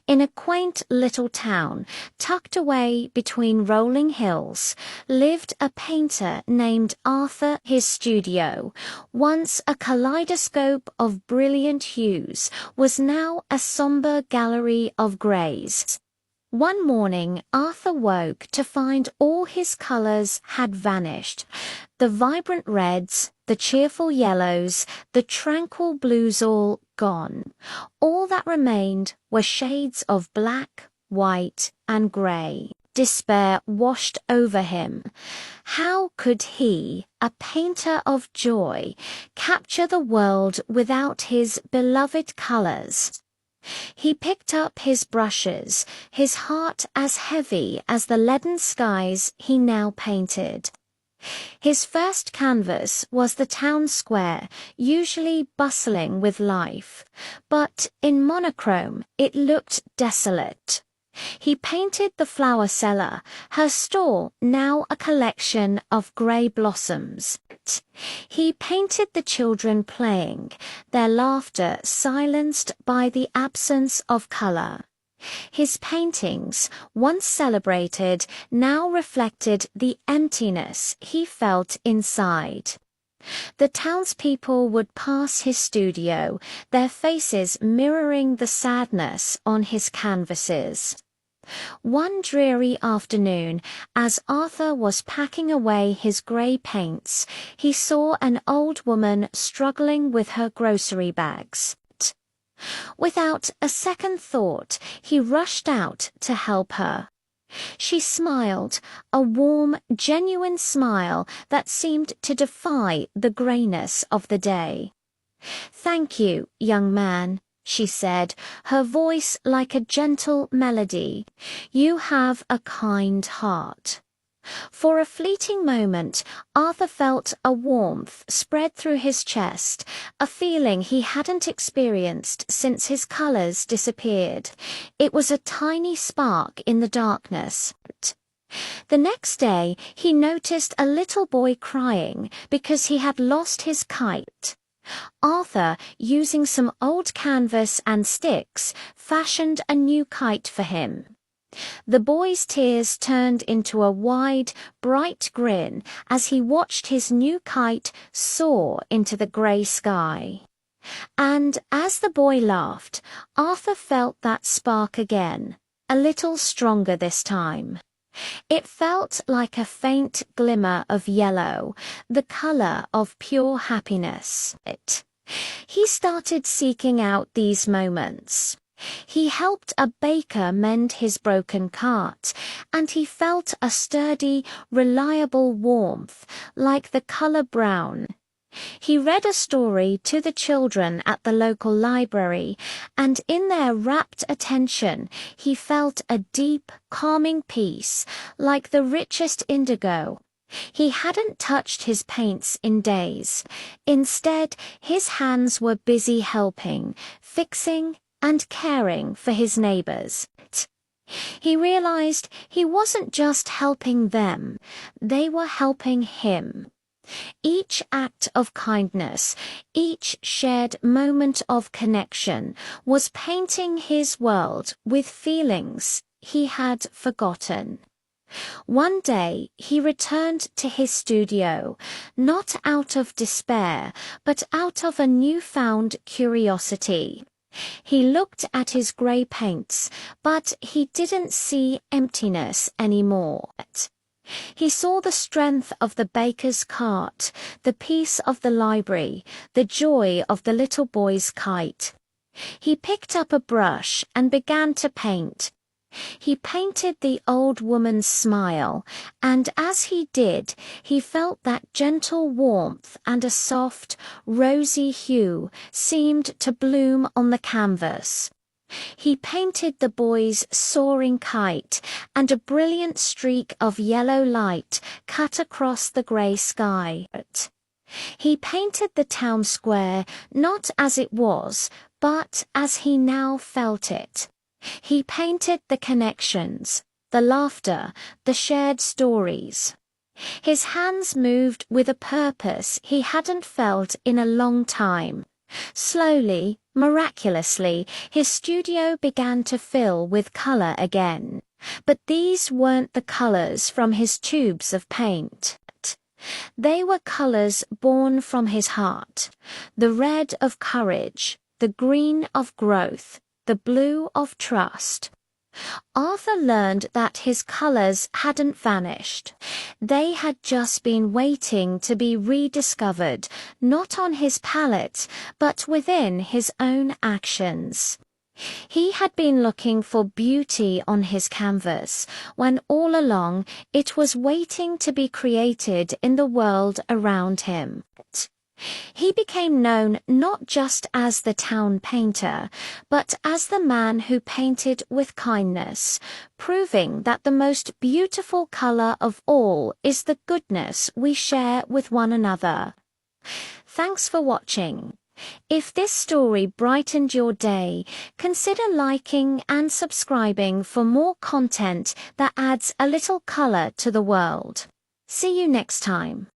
In a quaint little town, tucked away between rolling hills, lived a painter named Arthur. His studio, once a kaleidoscope of brilliant hues, was now a somber gallery of greys. One morning, Arthur woke to find all his colors had vanished. The vibrant reds, the cheerful yellows, the tranquil blues all gone. All that remained were shades of black, white, and grey. Despair washed over him. How could he, a painter of joy, capture the world without his beloved colors? He picked up his brushes, his heart as heavy as the leaden skies he now painted. His first canvas was the town square, usually bustling with life, but in monochrome it looked desolate. He painted the flower seller, her stall now a collection of grey blossoms. He painted the children playing, their laughter silenced by the absence of colour. His paintings, once celebrated, now reflected the emptiness he felt inside. The townspeople would pass his studio, their faces mirroring the sadness on his canvases. One dreary afternoon, as Arthur was packing away his grey paints, he saw an old woman struggling with her grocery bags. Without a second thought, he rushed out to help her. She smiled, a warm, genuine smile that seemed to defy the greyness of the day. "Thank you, young man," she said, her voice like a gentle melody. "You have a kind heart." For a fleeting moment, Arthur felt a warmth spread through his chest, a feeling he hadn't experienced since his colors disappeared. It was a tiny spark in the darkness. The next day, he noticed a little boy crying because he had lost his kite. Arthur, using some old canvas and sticks, fashioned a new kite for him. The boy's tears turned into a wide, bright grin as he watched his new kite soar into the grey sky. And as the boy laughed, Arthur felt that spark again, a little stronger this time. It felt like a faint glimmer of yellow, the color of pure happiness. He started seeking out these moments. He helped a baker mend his broken cart, and he felt a sturdy, reliable warmth, like the color brown. He read a story to the children at the local library, and in their rapt attention he felt a deep, calming peace, like the richest indigo. He hadn't touched his paints in days. Instead, his hands were busy helping, fixing, and caring for his neighbors. He realized he wasn't just helping them, they were helping him. Each act of kindness, each shared moment of connection, was painting his world with feelings he had forgotten. One day he returned to his studio, not out of despair, but out of a newfound curiosity. He looked at his grey paints, but he didn't see emptiness anymore. He saw the strength of the baker's cart, the peace of the library, the joy of the little boy's kite. He picked up a brush and began to paint. He painted the old woman's smile, and as he did, he felt that gentle warmth and a soft, rosy hue seemed to bloom on the canvas. He painted the boy's soaring kite, and a brilliant streak of yellow light cut across the grey sky. He painted the town square not as it was, but as he now felt it. He painted the connections, the laughter, the shared stories. His hands moved with a purpose he hadn't felt in a long time. Slowly, miraculously, his studio began to fill with color again. But these weren't the colors from his tubes of paint. They were colors born from his heart. The red of courage, the green of growth, the blue of trust. Arthur learned that his colors hadn't vanished. They had just been waiting to be rediscovered, not on his palette, but within his own actions. He had been looking for beauty on his canvas, when all along it was waiting to be created in the world around him. He became known not just as the town painter, but as the man who painted with kindness, proving that the most beautiful color of all is the goodness we share with one another. Thanks for watching. If this story brightened your day, consider liking and subscribing for more content that adds a little color to the world. See you next time.